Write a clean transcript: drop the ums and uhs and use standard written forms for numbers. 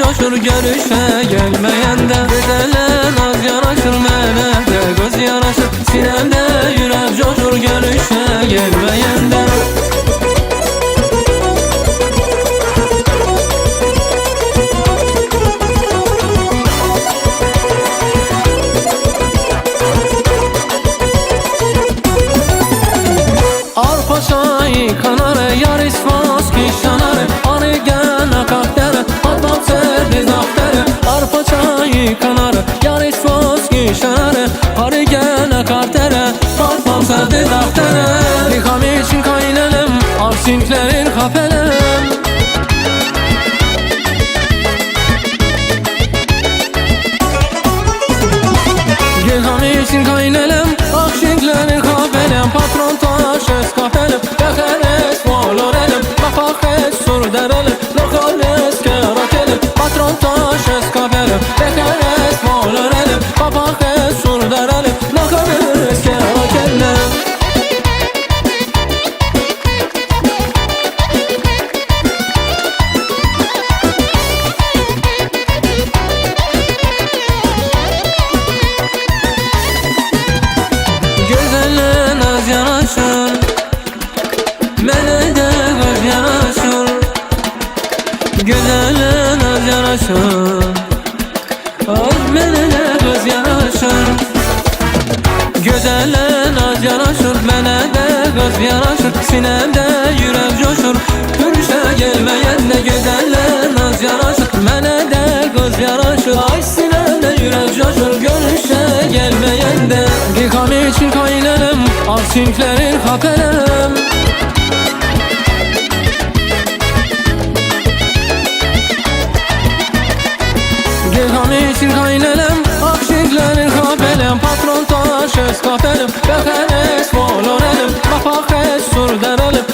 coşur görüşe gelmeyende. Gözələ naz yaraşır mənə də göz yaraşır, sinəmdə yürək coşur görüşe gelmeyende. Arpa çayı kanarı yar ismas ki şanarı, arı gene kahtere atmam serdi zaftere. Arpa çayı kanarı yar ismas ki şanarı, arı gene kahtere atmam serdi zaftere. Nikam için kaynelem arsinklerin kapelem. Nikam için kaynelem arsinklerin kapelem. Patron taş eskafelim Yakales valorelim Kapak sur derelim Lokales kerakelim Patron taş eskafelim Yakales valorelim Kapak sur derelim Lokales kerakelim. Gözələ naz yaraşır mənə də göz yaraşır. Gözələ naz yaraşır ay mənə də göz yaraşır. Gözələ naz yaraşır mənə də göz yaraşır, sinəmdə yürək coşur görüşə gəlməyəndə. Gözələ naz yaraşır mənə də göz yaraşır, ay sinəmdə yürək coşur görüşə gəlməyəndə. Nikam için kaynelem arsinklerin kapelem. Nikam için kaynelem arsinklerin kapelem. Patron taş eskafelim Yakales valorelim Kapak sur derelim